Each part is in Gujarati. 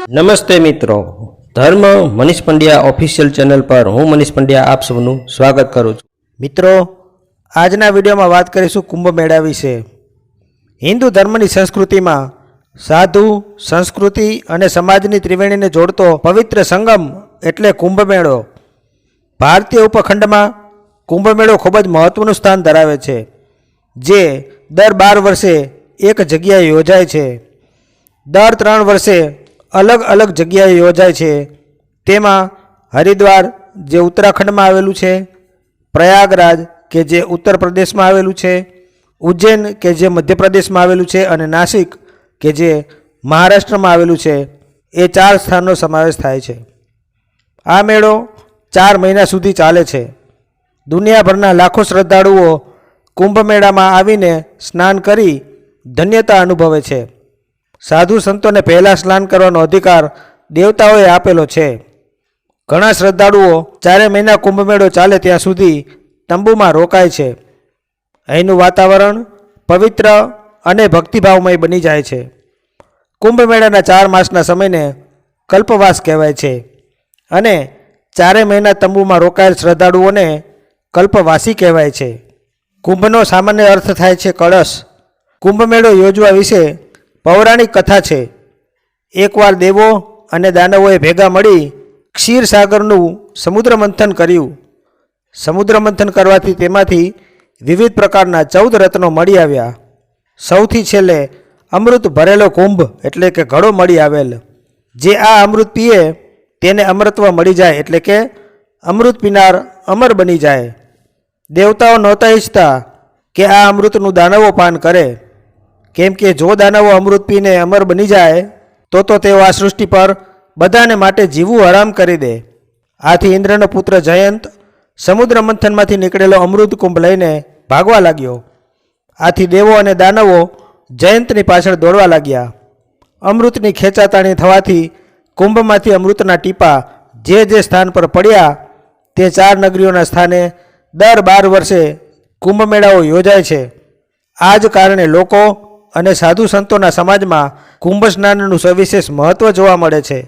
નમસ્તે મિત્રો, ધર્મ મનીષ પંડ્યા ઓફિશિયલ ચેનલ પર હું મનીષ પંડ્યા આપ સૌનું સ્વાગત કરું છું. મિત્રો, આજના વિડીયોમાં વાત કરીશું કુંભ મેળા વિશે. હિન્દુ ધર્મની સંસ્કૃતિમાં સાધુ, સંસ્કૃતિ અને સમાજની ત્રિવેણીને જોડતો પવિત્ર સંગમ એટલે કુંભ મેળો. ભારતીય ઉપખંડમાં કુંભ મેળો ખૂબ જ મહત્વનું સ્થાન ધરાવે છે, જે દર 12 વર્ષે એક જગ્યાએ યોજાય છે. દર 3 વર્ષે અલગ અલગ જગ્યાએ યોજાય છે. તેમાં હરિદ્વાર જે ઉત્તરાખંડમાં આવેલું છે, પ્રયાગરાજ કે જે ઉત્તર પ્રદેશમાં આવેલું છે, ઉજ્જૈન કે જે મધ્યપ્રદેશમાં આવેલું છે અને નાસિક કે જે મહારાષ્ટ્રમાં આવેલું છે, એ 4 સ્થાનનો સમાવેશ થાય છે. આ મેળો 4 મહિના સુધી ચાલે છે. દુનિયાભરના લાખો શ્રદ્ધાળુઓ કુંભ મેળામાં આવીને સ્નાન કરી ધન્યતા અનુભવે છે. સાધુ સંતોને પહેલાં સ્નાન કરવાનો અધિકાર દેવતાઓએ આપેલો છે. ઘણા શ્રદ્ધાળુઓ 4 મહિના કુંભ મેળો ચાલે ત્યાં સુધી તંબુમાં રોકાય છે. અહીંનું વાતાવરણ પવિત્ર અને ભક્તિભાવમય બની જાય છે. કુંભ મેળાના 4 માસના સમયને કલ્પવાસ કહેવાય છે અને 4 મહિના તંબુમાં રોકાયેલ શ્રદ્ધાળુઓને કલ્પવાસી કહેવાય છે. કુંભનો સામાન્ય અર્થ થાય છે કળશ. કુંભ મેળો યોજવા વિશે પૌરાણિક કથા છે. એકવાર દેવો અને દાનવોએ ભેગા મળી ક્ષીરસાગરનું સમુદ્ર મંથન કર્યું. સમુદ્ર મંથન કરવાથી તેમાંથી વિવિધ પ્રકારના 14 રત્નો મળી આવ્યા. સૌથી છેલ્લે અમૃત ભરેલો કુંભ એટલે કે ઘડો મળી આવેલ. જે આ અમૃત પીએ તેને અમરત્વ મળી જાય એટલે કે અમૃત પીનાર અમર બની જાય. દેવતાઓ નહોતા ઈચ્છતા કે આ અમૃતનું દાનવો પાન કરે, કેમ કે જો દાનવો અમૃત પીને અમર બની જાય તો તેઓ આ સૃષ્ટિ પર બધાને માટે જીવવું હરામ કરી દે. આથી ઇન્દ્રનો પુત્ર જયંત સમુદ્ર મંથનમાંથી નીકળેલો અમૃત કુંભ લઈને ભાગવા લાગ્યો. આથી દેવો અને દાનવો જયંતની પાછળ દોડવા લાગ્યા. અમૃતની ખેંચાતાણી થવાથી કુંભમાંથી અમૃતના ટીપા જે સ્થાન પર પડ્યા તે 4 નગરીઓના સ્થાને દર 12 વર્ષે કુંભ મેળાઓ યોજાય છે. આ જ કારણે લોકો અને સાધુ સંતોના સમાજમાં કુંભ સ્નાનનું સવિશેષ મહત્ત્વ જોવા મળે છે.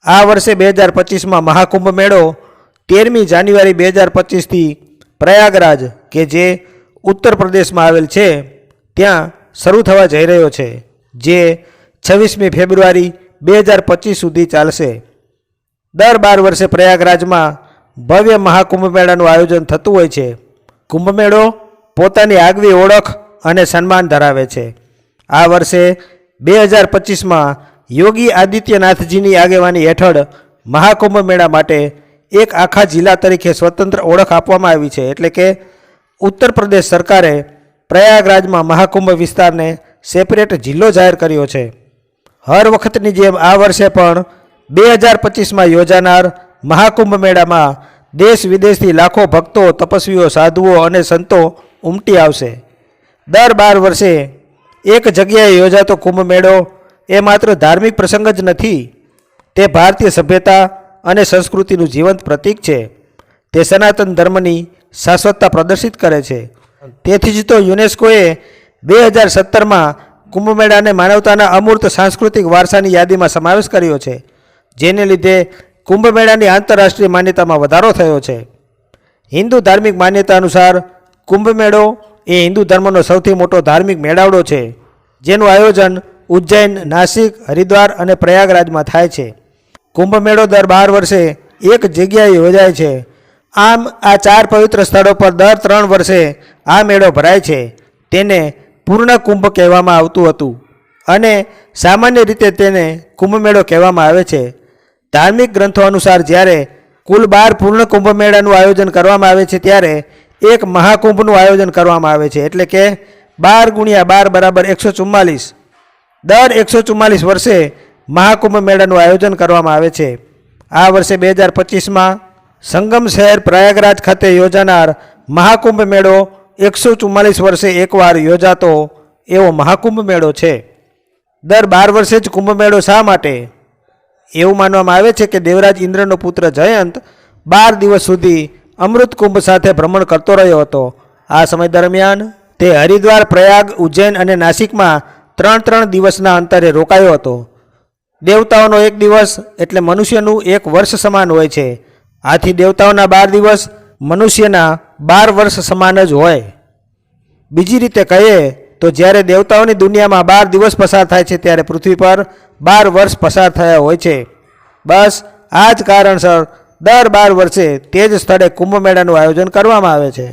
આ વર્ષે 2025માં મહાકુંભ મેળો 13મી જાન્યુઆરી 2025થી પ્રયાગરાજ કે જે ઉત્તર પ્રદેશમાં આવેલ છે ત્યાં શરૂ થવા જઈ રહ્યો છે, જે 26મી ફેબ્રુઆરી 2025 સુધી ચાલશે. દર 12 વર્ષે પ્રયાગરાજમાં ભવ્ય મહાકુંભ મેળાનું આયોજન થતું હોય છે. કુંભ મેળો પોતાની આગવી ઓળખ અને સન્માન ધરાવે છે. આ વર્ષે 2025માં યોગી આદિત્યનાથજીની આગેવાની હેઠળ મહાકુંભ મેળા માટે એક આખા જિલ્લા તરીકે સ્વતંત્ર ઓળખ આપવામાં આવી છે. એટલે કે ઉત્તર પ્રદેશ સરકારે પ્રયાગરાજમાં મહાકુંભ વિસ્તારને સેપરેટ જિલ્લો જાહેર કર્યો છે. હર વખતની જેમ આ વર્ષે પણ 2025માં યોજાનાર મહાકુંભ મેળામાં દેશ વિદેશથી લાખો ભક્તો, તપસ્વીઓ, સાધુઓ અને સંતો ઉમટી આવશે. દર 12 વર્ષે એક જગ્યાએ યોજાતો કુંભ મેળો એ માત્ર ધાર્મિક પ્રસંગ જ નથી, તે ભારતીય સભ્યતા અને સંસ્કૃતિનું જીવંત પ્રતીક છે. તે સનાતન ધર્મની શાશ્વતતા પ્રદર્શિત કરે છે. તેથી જ તો યુનેસ્કોએ 2017માં કુંભ મેળાને માનવતાના અમૂર્ત સાંસ્કૃતિક વારસાની યાદીમાં સમાવેશ કર્યો છે, જેને લીધે કુંભ મેળાની આંતરરાષ્ટ્રીય માન્યતામાં વધારો થયો છે. હિન્દુ ધાર્મિક માન્યતા અનુસાર કુંભ મેળો એ હિન્દુ ધર્મનો સૌથી મોટો ધાર્મિક મેળાવડો છે, જેનું આયોજન ઉજ્જૈન, નાસિક, હરિદ્વાર અને પ્રયાગરાજમાં થાય છે. કુંભ મેળો દર 12 વર્ષે એક જગ્યાએ યોજાય છે. આમ આ 4 પવિત્ર સ્થળો પર દર 3 વર્ષે આ મેળો ભરાય છે. તેને પૂર્ણ કુંભ કહેવામાં આવતું હતું અને સામાન્ય રીતે તેને કુંભ મેળો કહેવામાં આવે છે. ધાર્મિક ગ્રંથો અનુસાર જ્યારે કુલ 12 પૂર્ણ કુંભ મેળાનું આયોજન કરવામાં આવે છે ત્યારે એક મહાકુંભનું આયોજન કરવામાં આવે છે. એટલે કે 12 × 12 = 144. દર 144 વર્ષે મહાકુંભ મેળાનું આયોજન કરવામાં આવે છે. આ વર્ષે 2025માં સંગમ શહેર પ્રયાગરાજ ખાતે યોજાનાર મહાકુંભ મેળો 144 વર્ષે એકવાર યોજાતો એવો મહાકુંભ મેળો છે. દર 12 વર્ષે જ કુંભ મેળો શા માટે? એવું માનવામાં આવે છે કે દેવરાજ ઇન્દ્રનો પુત્ર જયંત 12 દિવસ સુધી અમૃત કુંભ સાથે ભ્રમણ કરતો રહ્યો હતો. આ સમય દરમિયાન તે હરિદ્વાર, પ્રયાગ, ઉજ્જૈન અને નાસિકમાં 3-3 દિવસના અંતરે રોકાયો હતો. દેવતાઓનો એક દિવસ એટલે મનુષ્યનું એક વર્ષ સમાન હોય છે. આથી દેવતાઓના 12 દિવસ મનુષ્યના 12 વર્ષ સમાન જ હોય. બીજી રીતે કહીએ તો જ્યારે દેવતાઓની દુનિયામાં 12 દિવસ પસાર થાય છે ત્યારે પૃથ્વી પર 12 વર્ષ પસાર થયા હોય છે. બસ આ જ કારણસર દર 12 વર્ષે તે જ સ્થળે કુંભ મેળાનું આયોજન કરવામાં આવે છે.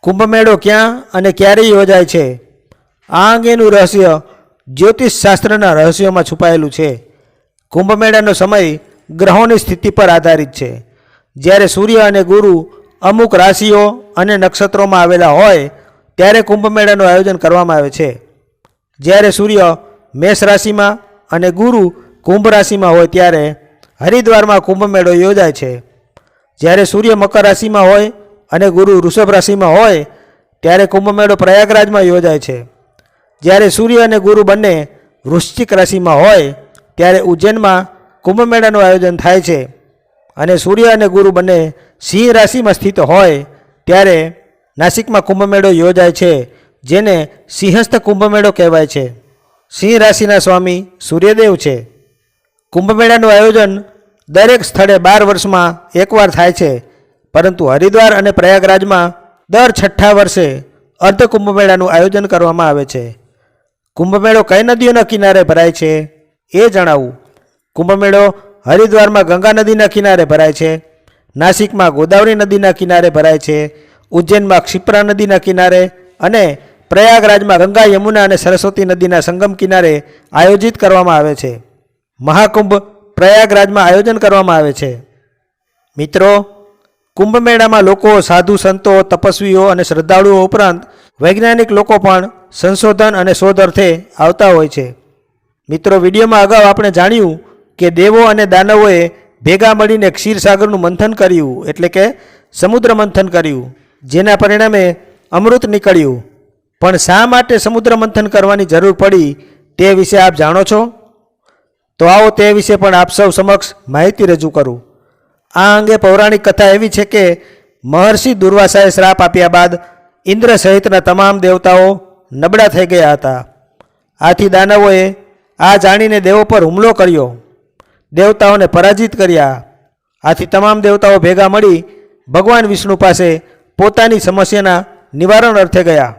કુંભ મેળો ક્યાં અને ક્યારે યોજાય છે? આ અંગેનું રહસ્ય જ્યોતિષ શાસ્ત્રના રહસ્યોમાં છુપાયેલું છે. કુંભ મેળાનો સમય ગ્રહોની સ્થિતિ પર આધારિત છે. જ્યારે સૂર્ય અને ગુરુ અમુક રાશિઓ અને નક્ષત્રોમાં આવેલા હોય ત્યારે કુંભ મેળાનું આયોજન કરવામાં આવે છે. જ્યારે સૂર્ય મેષ રાશિમાં અને ગુરુ કુંભ રાશિમાં હોય ત્યારે હરિદ્વારમાં કુંભ મેળો યોજાય છે. જ્યારે સૂર્ય મકર રાશિમાં હોય અને ગુરુ વૃષભ રાશિમાં હોય ત્યારે કુંભ મેળો પ્રયાગરાજમાં યોજાય છે. જ્યારે સૂર્ય અને ગુરુ બંને વૃશ્ચિક રાશિમાં હોય ત્યારે ઉજ્જૈનમાં કુંભ મેળાનું આયોજન થાય છે. અને સૂર્ય અને ગુરુ બંને સિંહ રાશિમાં સ્થિત હોય ત્યારે નાસિકમાં કુંભ મેળો યોજાય છે, જેને સિંહસ્થ કુંભ મેળો કહેવાય છે. સિંહ રાશિના સ્વામી સૂર્યદેવ છે. કુંભ મેળાનું આયોજન દરેક સ્થળે 12 વર્ષમાં એકવાર થાય છે, પરંતુ હરિદ્વાર અને પ્રયાગરાજમાં દર 6 વર્ષે અર્ધ કુંભ મેળાનું આયોજન કરવામાં આવે છે. કુંભ મેળો કઈ નદીઓના કિનારે ભરાય છે એ જણાવું. કુંભ મેળો હરિદ્વારમાં ગંગા નદીના કિનારે ભરાય છે, નાસિકમાં ગોદાવરી નદીના કિનારે ભરાય છે, ઉજ્જૈનમાં ક્ષિપ્રા નદીના કિનારે અને પ્રયાગરાજમાં ગંગા, યમુના અને સરસ્વતી નદીના સંગમ કિનારે આયોજિત કરવામાં આવે છે. મહાકુંભ પ્રયાગરાજમાં આયોજન કરવામાં આવે છે. મિત્રો, કુંભ મેળામાં લોકો, સાધુ સંતો, તપસ્વીઓ અને શ્રદ્ધાળુઓ ઉપરાંત વૈજ્ઞાનિક લોકો પણ સંશોધન અને શોધ અર્થે આવતા હોય છે. મિત્રો, વિડીયોમાં અગાઉ આપણે જાણ્યું કે દેવો અને દાનવોએ ભેગા મળીને ક્ષીરસાગરનું મંથન કર્યું, એટલે કે સમુદ્ર મંથન કર્યું, જેના પરિણામે અમૃત નીકળ્યું. પણ શા માટે સમુદ્ર મંથન કરવાની જરૂર પડી તે વિશે આપ જાણો છો? તો આવો તે વિશે પણ આપ સૌ સમક્ષ માહિતી રજૂ કરું. આ અંગે પૌરાણિક કથા એવી છે કે મહર્ષિ દુર્વાસાએ શ્રાપ આપ્યા બાદ ઇન્દ્ર સહિતના તમામ દેવતાઓ નબળા થઈ ગયા હતા. આથી દાનવોએ આ જાણીને દેવો પર હુમલો કર્યો, દેવતાઓને પરાજિત કર્યા. આથી તમામ દેવતાઓ ભેગા મળી ભગવાન વિષ્ણુ પાસે પોતાની સમસ્યાના નિવારણ અર્થે ગયા.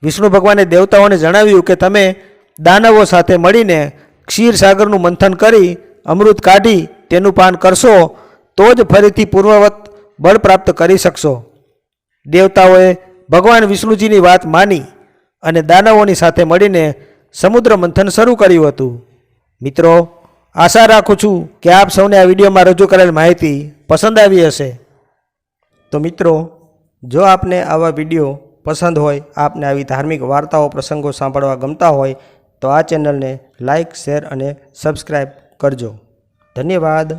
વિષ્ણુ ભગવાને દેવતાઓને જણાવ્યું કે તમે દાનવો સાથે મળીને ક્ષીરસાગરનું મંથન કરી અમૃત કાઢી તેનું પાન કરશો તો જ ફરીથી પૂર્વવત બળ પ્રાપ્ત કરી શકશો. દેવતાઓએ ભગવાન વિષ્ણુજીની વાત માની અને દાનવોની સાથે મળીને સમુદ્ર મંથન શરૂ કર્યું હતું. મિત્રો, આશા રાખું છું કે આપ સૌને આ વિડીયોમાં રજૂ કરેલ માહિતી પસંદ આવી હશે. તો મિત્રો, જો આપને આવા વિડીયો પસંદ હોય, આપને આવી ધાર્મિક વાર્તાઓ, પ્રસંગો સાંભળવા ગમતા હોય તો આ ચેનલને લાઇક, શેર અને સબસ્ક્રાઈબ કરજો. ધન્યવાદ.